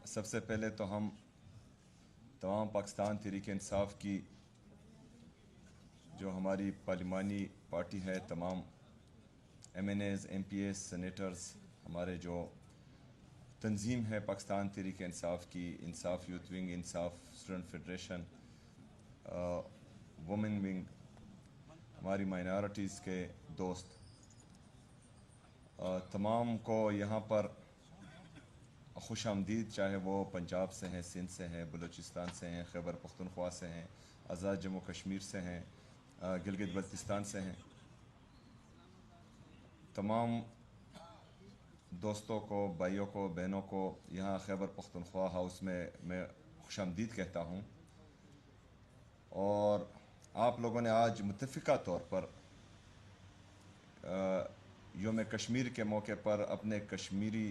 سب سے پہلے تو ہم تمام پاکستان تحریک انصاف کی جو ہماری پارلیمانی پارٹی ہے، تمام M N As, M P S, senators, ہمارے جو تنظیم ہے پاکستان تحریک انصاف کی، Insaf youth wing, Insaf student federation, women wing, ہماری مائنارٹیز کے دوست، تمام کو یہاں پر خوش آمدید، چاہے وہ پنجاب سے ہیں، سندھ سے ہیں، بلوچستان سے ہیں، خیبر پختونخوا سے ہیں، آزاد جموں کشمیر سے ہیں، گلگت بلتستان سے ہیں. تمام دوستوں کو، بھائیوں کو، بہنوں کو یہاں خیبر پختونخوا ہاؤس میں خوش آمدید کہتا ہوں. اور آپ لوگوں نے آج متفقہ طور پر یوم کشمیر کے موقع پر اپنے کشمیری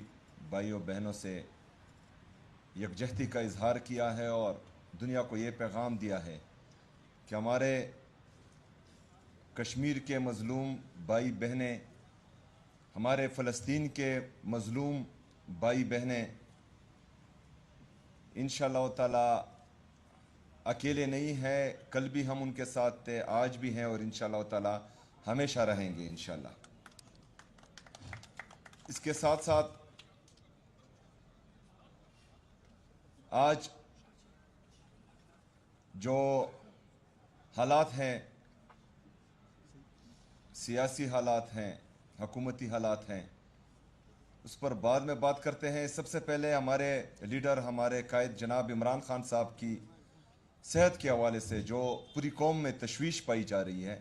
بھائیوں بہنوں سے یکجہتی کا اظہار کیا ہے اور دنیا کو یہ پیغام دیا ہے کہ ہمارے کشمیر کے مظلوم بھائی بہنیں، ہمارے فلسطین کے مظلوم بھائی بہنیں انشاءاللہ تعالی اکیلے نہیں ہیں. کل بھی ہم ان کے ساتھ تھے، آج بھی ہیں اور انشاءاللہ تعالی ہمیشہ رہیں گے انشاءاللہ. اس کے ساتھ ساتھ آج جو حالات ہیں، سیاسی حالات ہیں، حکومتی حالات ہیں، اس پر بعد میں بات کرتے ہیں. سب سے پہلے ہمارے لیڈر، ہمارے قائد جناب عمران خان صاحب کی صحت کے حوالے سے جو پوری قوم میں تشویش پائی جا رہی ہے،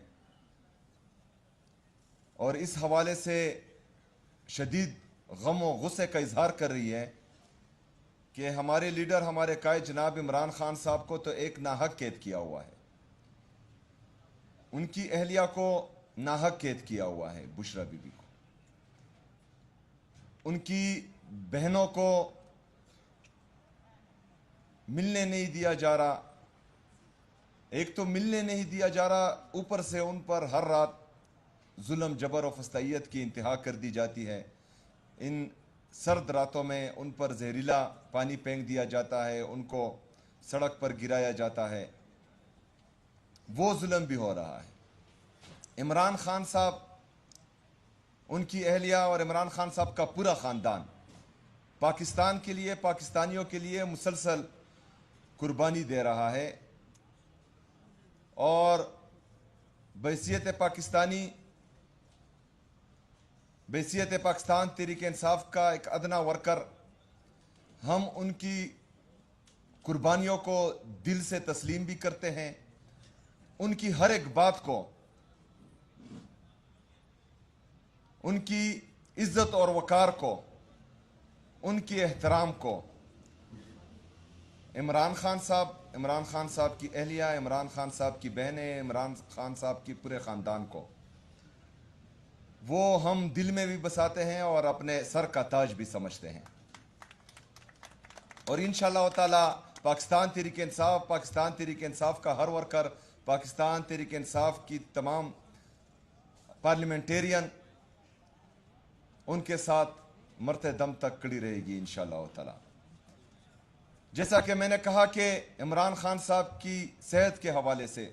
اور اس حوالے سے شدید غم و غصے کا اظہار کر رہی ہے کہ ہمارے لیڈر، ہمارے قائد جناب عمران خان صاحب کو تو ایک ناحق قید کیا ہوا ہے، ان کی اہلیہ کو ناحق قید کیا ہوا ہے، بشرا بی بی کو، ان کی بہنوں کو ملنے نہیں دیا جا رہا. ایک تو ملنے نہیں دیا جا رہا، اوپر سے ان پر ہر رات ظلم، جبر و فستائیت کی انتہا کر دی جاتی ہے. ان سرد راتوں میں ان پر زہریلا پانی پھینک دیا جاتا ہے، ان کو سڑک پر گرایا جاتا ہے. وہ ظلم بھی ہو رہا ہے. عمران خان صاحب، ان کی اہلیہ اور عمران خان صاحب کا پورا خاندان پاکستان کے لیے، پاکستانیوں کے لیے مسلسل قربانی دے رہا ہے، اور بحیثیت پاکستانی، بحیثیت پاکستان تحریک انصاف کا ایک ادنا ورکر، ہم ان کی قربانیوں کو دل سے تسلیم بھی کرتے ہیں. ان کی ہر ایک بات کو، ان کی عزت اور وقار کو، ان کی احترام کو، عمران خان صاحب کی اہلیہ، عمران خان صاحب کی بہنیں، عمران خان صاحب کی پورے خاندان کو وہ ہم دل میں بھی بساتے ہیں اور اپنے سر کا تاج بھی سمجھتے ہیں. اور انشاءاللہ تعالی پاکستان تحریک انصاف کا ہر ورکر، پاکستان تحریک انصاف کی تمام پارلیمنٹیرین ان کے ساتھ مرتے دم تک کڑی رہے گی انشاءاللہ تعالی. جیسا کہ میں نے کہا کہ عمران خان صاحب کی صحت کے حوالے سے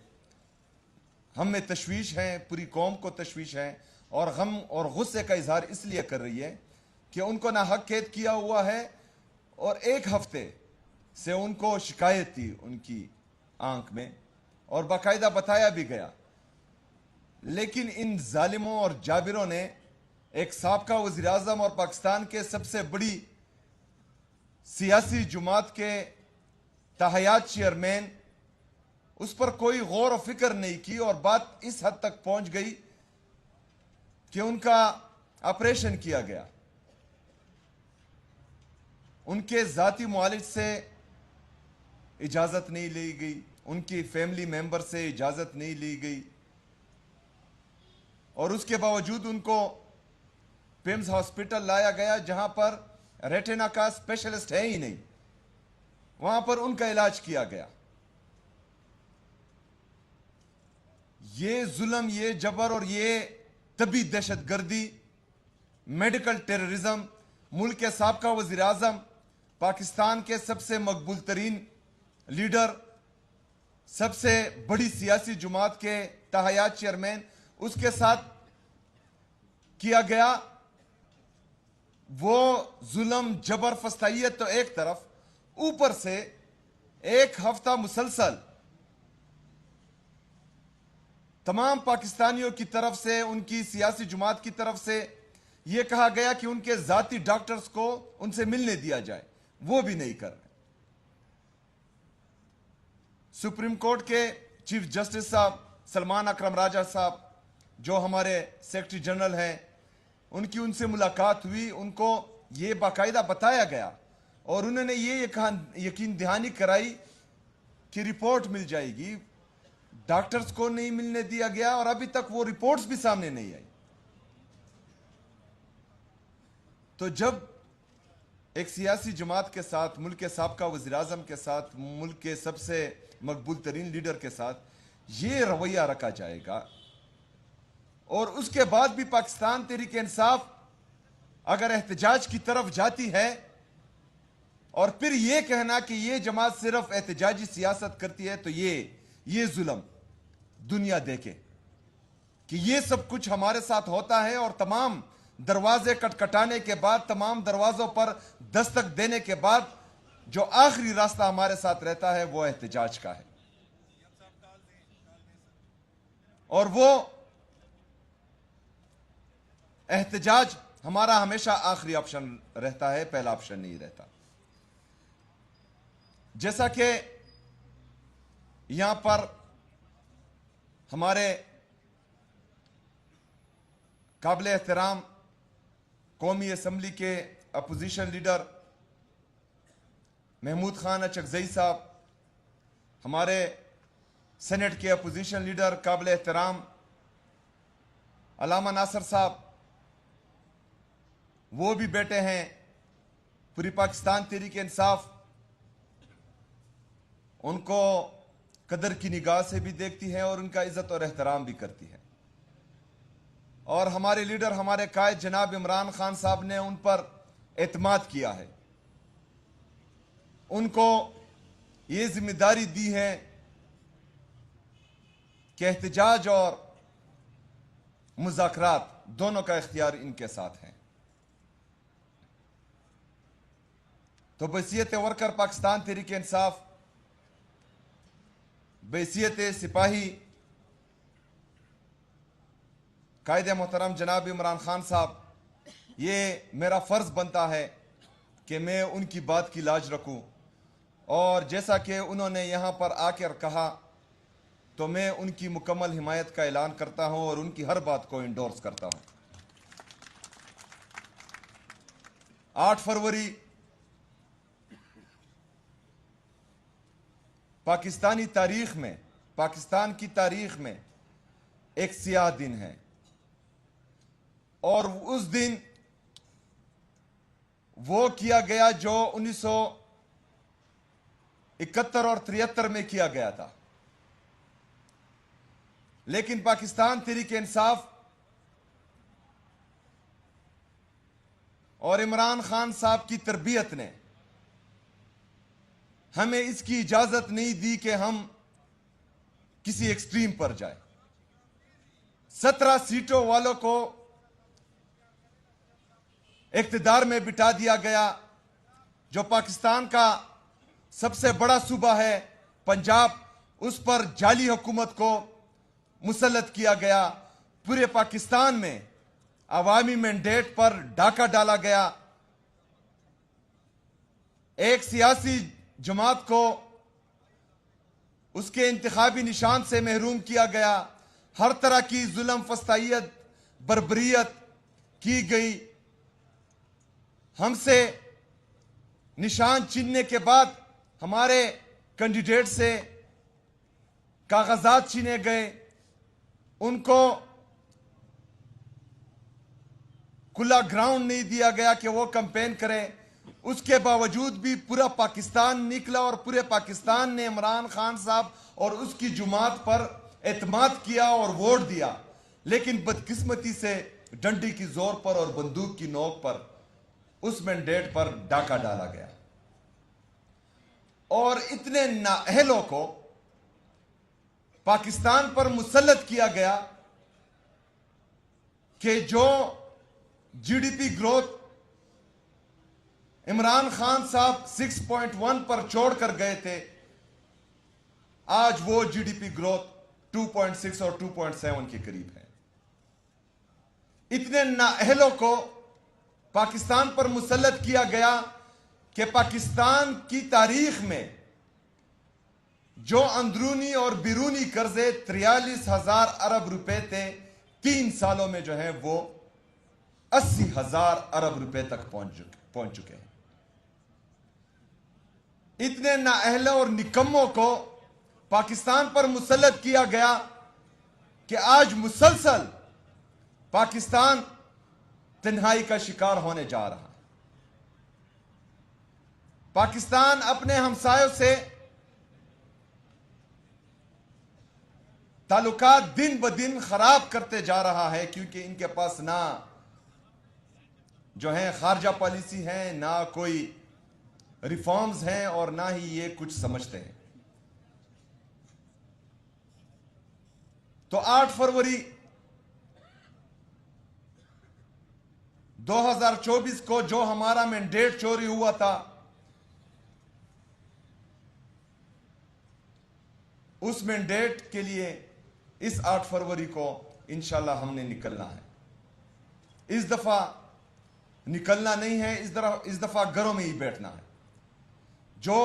ہم میں تشویش ہیں، پوری قوم کو تشویش ہے، اور غم اور غصے کا اظہار اس لیے کر رہی ہے کہ ان کو ناحق قید کیا ہوا ہے، اور ایک ہفتے سے ان کو شکایت تھی ان کی آنکھ میں، اور باقاعدہ بتایا بھی گیا. لیکن ان ظالموں اور جابروں نے ایک سابقہ وزیر اعظم اور پاکستان کے سب سے بڑی سیاسی جماعت کے تاحیات چیئرمین، اس پر کوئی غور و فکر نہیں کی، اور بات اس حد تک پہنچ گئی کہ ان کا آپریشن کیا گیا. ان کے ذاتی معالج سے اجازت نہیں لی گئی، ان کی فیملی ممبر سے اجازت نہیں لی گئی، اور اس کے باوجود ان کو پیمز ہاسپٹل لایا گیا جہاں پر ریٹینا کا اسپیشلسٹ ہے ہی نہیں، وہاں پر ان کا علاج کیا گیا. یہ ظلم، یہ جبر اور یہ طبی دہشت گردی، میڈیکل ٹیررزم، ملک کے سابقہ وزیر اعظم، پاکستان کے سب سے مقبول ترین لیڈر، سب سے بڑی سیاسی جماعت کے تحیات چیئرمین، اس کے ساتھ کیا گیا وہ ظلم، جبر، فسطائیت تو ایک طرف، اوپر سے ایک ہفتہ مسلسل تمام پاکستانیوں کی طرف سے، ان کی سیاسی جماعت کی طرف سے یہ کہا گیا کہ ان کے ذاتی ڈاکٹرز کو ان سے ملنے دیا جائے، وہ بھی نہیں کر رہے۔ سپریم کورٹ کے چیف جسٹس صاحب سلمان اکرم راجہ صاحب، جو ہمارے سیکرٹری جنرل ہیں، ان سے ملاقات ہوئی، ان کو یہ باقاعدہ بتایا گیا اور انہوں نے یہ یقین دہانی کرائی کہ رپورٹ مل جائے گی۔ ڈاکٹرز کو نہیں ملنے دیا گیا اور ابھی تک وہ رپورٹس بھی سامنے نہیں آئی۔ تو جب ایک سیاسی جماعت کے ساتھ، ملک کے سابقہ وزیراعظم کے ساتھ، ملک کے سب سے مقبول ترین لیڈر کے ساتھ یہ رویہ رکھا جائے گا، اور اس کے بعد بھی پاکستان تحریک انصاف اگر احتجاج کی طرف جاتی ہے اور پھر یہ کہنا کہ یہ جماعت صرف احتجاجی سیاست کرتی ہے، تو یہ ظلم دنیا دیکھے کہ یہ سب کچھ ہمارے ساتھ ہوتا ہے، اور تمام دروازے کٹکھٹانے کے بعد، تمام دروازوں پر دستک دینے کے بعد جو آخری راستہ ہمارے ساتھ رہتا ہے وہ احتجاج کا ہے، اور وہ احتجاج ہمارا ہمیشہ آخری آپشن رہتا ہے، پہلا آپشن نہیں رہتا۔ جیسا کہ یہاں پر ہمارے قابل احترام قومی اسمبلی کے اپوزیشن لیڈر محمود خان اچکزئی صاحب، ہمارے سینٹ کے اپوزیشن لیڈر قابل احترام علامہ ناصر صاحب، وہ بھی بیٹے ہیں، پوری پاکستان تحریک انصاف ان کو قدر کی نگاہ سے بھی دیکھتی ہے اور ان کا عزت اور احترام بھی کرتی ہے، اور ہمارے لیڈر، ہمارے قائد جناب عمران خان صاحب نے ان پر اعتماد کیا ہے، ان کو یہ ذمہ داری دی ہے کہ احتجاج اور مذاکرات دونوں کا اختیار ان کے ساتھ ہے۔ تو بحیثیت ورکر پاکستان تحریک انصاف، بحیثیت سپاہی قائد محترم جناب عمران خان صاحب، یہ میرا فرض بنتا ہے کہ میں ان کی بات کی لاج رکھوں، اور جیسا کہ انہوں نے یہاں پر آ کر کہا تو میں ان کی مکمل حمایت کا اعلان کرتا ہوں اور ان کی ہر بات کو انڈورس کرتا ہوں۔ 8 فروری پاکستانی تاریخ میں، پاکستان کی تاریخ میں ایک سیاہ دن ہے، اور اس دن وہ کیا گیا جو 1971 اور 73 میں کیا گیا تھا، لیکن پاکستان تحریک انصاف اور عمران خان صاحب کی تربیت نے ہمیں اس کی اجازت نہیں دی کہ ہم کسی ایکسٹریم پر جائیں۔ 17 سیٹوں والوں کو اقتدار میں بٹھا دیا گیا، جو پاکستان کا سب سے بڑا صوبہ ہے پنجاب، اس پر جعلی حکومت کو مسلط کیا گیا، پورے پاکستان میں عوامی مینڈیٹ پر ڈاکہ ڈالا گیا، ایک سیاسی جماعت کو اس کے انتخابی نشان سے محروم کیا گیا، ہر طرح کی ظلم، فسطائیت، بربریت کی گئی، ہم سے نشان چھیننے کے بعد ہمارے کینڈیڈیٹ سے کاغذات چھینے گئے، ان کو کھلا گراؤنڈ نہیں دیا گیا کہ وہ کمپین کریں۔ اس کے باوجود بھی پورا پاکستان نکلا اور پورے پاکستان نے عمران خان صاحب اور اس کی جماعت پر اعتماد کیا اور ووٹ دیا، لیکن بدقسمتی سے ڈنڈی کی زور پر اور بندوق کی نوک پر اس مینڈیٹ پر ڈاکہ ڈالا گیا۔ اور اتنے نااہلوں کو پاکستان پر مسلط کیا گیا کہ جو G D P growth Imran Khan Sahab 6.1 پر چھوڑ کر گئے تھے، آج وہ جی ڈی پی گروتھ 2.6 اور 2.7 کے قریب ہے۔ اتنے نااہلوں کو پاکستان پر مسلط کیا گیا کہ پاکستان کی تاریخ میں جو اندرونی اور بیرونی قرضے 43,000 ارب روپے تھے، 3 سالوں میں جو ہے وہ 80,000 ارب روپے تک پہنچ چکے ہیں۔ اتنے نااہلوں اور نکموں کو پاکستان پر مسلط کیا گیا کہ آج مسلسل پاکستان تنہائی کا شکار ہونے جا رہا ہے۔ پاکستان اپنے ہمسایوں سے تعلقات دن بدن خراب کرتے جا رہا ہے، کیونکہ ان کے پاس نہ جو ہے خارجہ پالیسی ہے، نہ کوئی ریفارمز ہیں، اور نہ ہی یہ کچھ سمجھتے ہیں۔ تو 8 فروری 2024 کو جو ہمارا مینڈیٹ چوری ہوا تھا، اس مینڈیٹ کے لیے اس 8 فروری کو انشاءاللہ ہم نے نکلنا ہے۔ اس دفعہ نکلنا نہیں ہے، اس دفعہ گھروں میں ہی بیٹھنا ہے۔ جو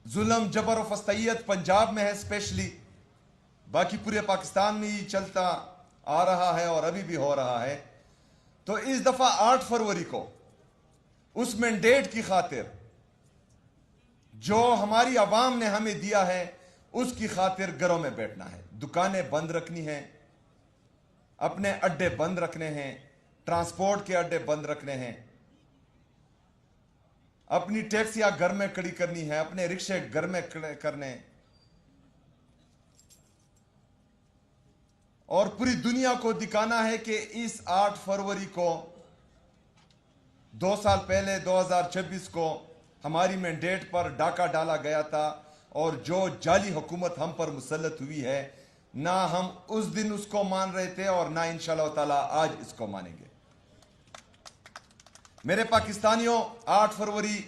ظلم، جبر و فسطیت پنجاب میں ہے اسپیشلی، باقی پورے پاکستان میں ہی چلتا آ رہا ہے اور ابھی بھی ہو رہا ہے، تو اس دفعہ 8 فروری کو اس مینڈیٹ کی خاطر جو ہماری عوام نے ہمیں دیا ہے، اس کی خاطر گھروں میں بیٹھنا ہے۔ دکانیں بند رکھنی ہیں، اپنے اڈے بند رکھنے ہیں، ٹرانسپورٹ کے اڈے بند رکھنے ہیں، اپنی ٹیکسیاں گھر میں کھڑی کرنی ہے، اپنے رکشے گھر میں کھڑے کرنے، اور پوری دنیا کو دکھانا ہے کہ اس 8 فروری کو 2 سال پہلے 2026 کو ہماری مینڈیٹ پر ڈاکہ ڈالا گیا تھا، اور جو جعلی حکومت ہم پر مسلط ہوئی ہے، نہ ہم اس دن اس کو مان رہے تھے اور نہ انشاءاللہ تعالی آج اس کو مانیں گے۔ میرے پاکستانیوں، 8 فروری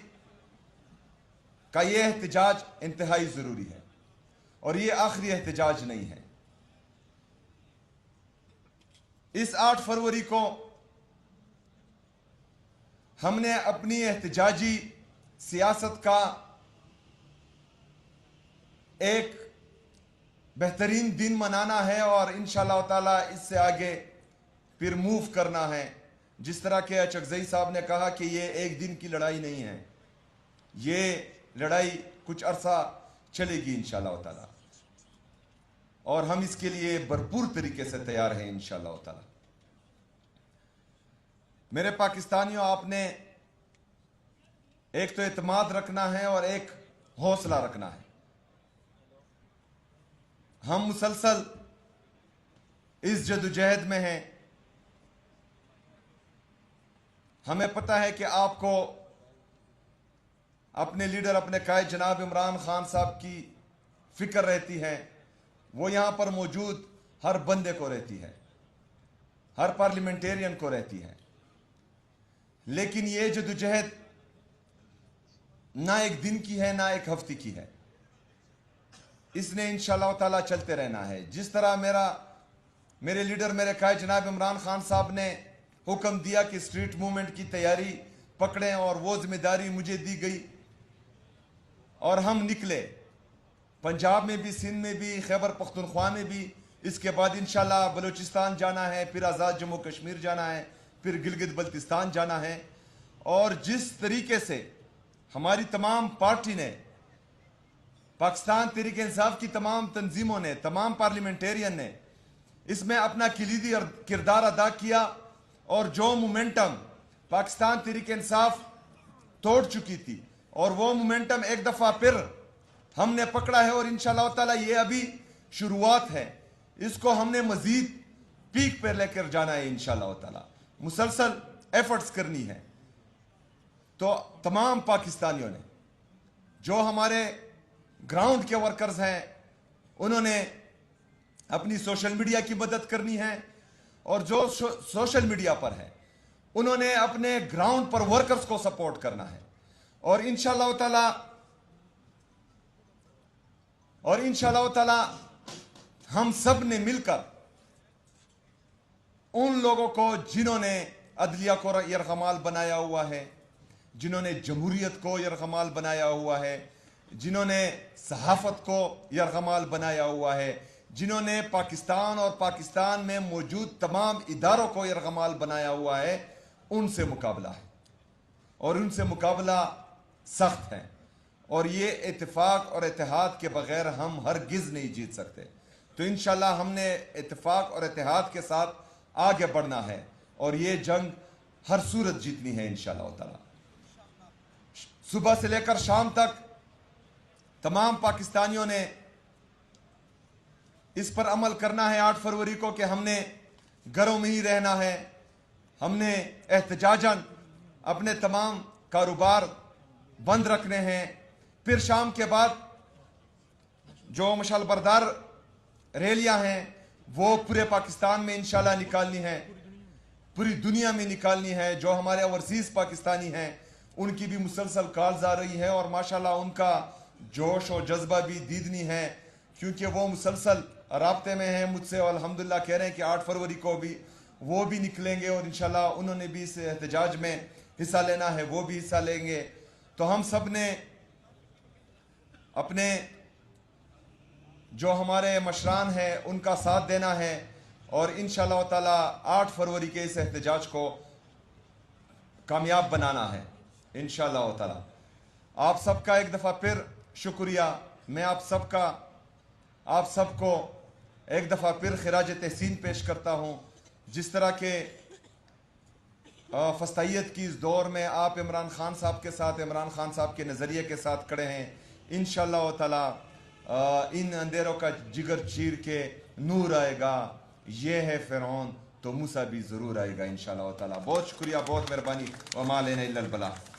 کا یہ احتجاج انتہائی ضروری ہے، اور یہ آخری احتجاج نہیں ہے۔ اس 8 فروری کو ہم نے اپنی احتجاجی سیاست کا ایک بہترین دن منانا ہے، اور انشاءاللہ تعالی اس سے آگے پھر موو کرنا ہے۔ جس طرح کہ اچکزئی صاحب نے کہا کہ یہ ایک دن کی لڑائی نہیں ہے، یہ لڑائی کچھ عرصہ چلے گی انشاءاللہ تعالی، اور ہم اس کے لیے بھرپور طریقے سے تیار ہیں انشاءاللہ تعالی۔ میرے پاکستانیوں، آپ نے ایک تو اعتماد رکھنا ہے اور ایک حوصلہ رکھنا ہے۔ ہم مسلسل اس جدوجہد میں ہیں۔ ہمیں پتہ ہے کہ آپ کو اپنے لیڈر، اپنے قائد جناب عمران خان صاحب کی فکر رہتی ہے، وہ یہاں پر موجود ہر بندے کو رہتی ہے، ہر پارلیمنٹیرین کو رہتی ہے، لیکن یہ جدوجہد نہ ایک دن کی ہے، نہ ایک ہفتے کی ہے، اس نے انشاءاللہ تعالی چلتے رہنا ہے۔ جس طرح میرے لیڈر، میرے قائد جناب عمران خان صاحب نے حکم دیا کہ اسٹریٹ موومنٹ کی تیاری پکڑیں، اور وہ ذمہ داری مجھے دی گئی، اور ہم نکلے، پنجاب میں بھی، سندھ میں بھی، خیبر پختونخوا میں بھی، اس کے بعد انشاءاللہ بلوچستان جانا ہے، پھر آزاد جموں کشمیر جانا ہے، پھر گلگت بلتستان جانا ہے۔ اور جس طریقے سے ہماری تمام پارٹی نے، پاکستان تحریک انصاف کی تمام تنظیموں نے، تمام پارلیمنٹیرین نے اس میں اپنا کلیدی کردار ادا کیا، اور جو مومنٹم پاکستان تحریک انصاف توڑ چکی تھی، اور وہ مومنٹم ایک دفعہ پھر ہم نے پکڑا ہے، اور انشاءاللہ تعالی یہ ابھی شروعات ہے، اس کو ہم نے مزید پیک پر لے کر جانا ہے انشاءاللہ تعالی، مسلسل ایفرٹس کرنی ہے۔ تو تمام پاکستانیوں نے، جو ہمارے گراؤنڈ کے ورکرز ہیں، انہوں نے اپنی سوشل میڈیا کی مدد کرنی ہے، اور جو سوشل میڈیا پر ہے انہوں نے اپنے گراؤنڈ پر ورکرز کو سپورٹ کرنا ہے. اور انشاءاللہ تعالی ہم سب نے مل کر ان لوگوں کو جنہوں نے عدلیہ کو یرغمال بنایا ہوا ہے، جنہوں نے جمہوریت کو یرغمال بنایا ہوا ہے، جنہوں نے صحافت کو یرغمال بنایا ہوا ہے، جنہوں نے پاکستان اور پاکستان میں موجود تمام اداروں کو یرغمال بنایا ہوا ہے، ان سے مقابلہ ہے. اور ان سے مقابلہ سخت ہے، اور یہ اتفاق اور اتحاد کے بغیر ہم ہرگز نہیں جیت سکتے. تو انشاءاللہ ہم نے اتفاق اور اتحاد کے ساتھ آگے بڑھنا ہے، اور یہ جنگ ہر صورت جیتنی ہے انشاءاللہ تعالی. صبح سے لے کر شام تک تمام پاکستانیوں نے اس پر عمل کرنا ہے 8 فروری کو کہ ہم نے گھروں میں ہی رہنا ہے. ہم نے احتجاجاً اپنے تمام کاروبار بند رکھنے ہیں. پھر شام کے بعد جو مشعل بردار ریلیاں ہیں وہ پورے پاکستان میں انشاءاللہ نکالنی ہے، پوری دنیا میں نکالنی ہے. جو ہمارے اوورسیز پاکستانی ہیں ان کی بھی مسلسل کالز آ رہی ہے، اور ماشاءاللہ ان کا جوش و جذبہ بھی دیدنی ہے، کیونکہ وہ مسلسل رابطے میں ہیں مجھ سے، اور الحمدللہ کہہ رہے ہیں کہ 8 فروری کو بھی وہ بھی نکلیں گے، اور انشاءاللہ انہوں نے بھی اس احتجاج میں حصہ لینا ہے، وہ بھی حصہ لیں گے. تو ہم سب نے اپنے جو ہمارے مشران ہیں ان کا ساتھ دینا ہے، اور انشاءاللہ تعالی 8 فروری کے اس احتجاج کو کامیاب بنانا ہے انشاءاللہ تعالی. آپ سب کا ایک دفعہ پھر شکریہ. میں آپ سب کو ایک دفعہ پھر خراج تحسین پیش کرتا ہوں. جس طرح کے فسطائیت کی اس دور میں آپ عمران خان صاحب کے ساتھ، عمران خان صاحب کے نظریے کے ساتھ کھڑے ہیں، انشاءاللہ تعالی ان اندھیروں کا جگر چیر کے نور آئے گا. یہ ہے فرعون تو موسیٰ بھی ضرور آئے گا انشاءاللہ تعالی. بہت شکریہ، بہت مہربانی. وما علینا الا البلاغ.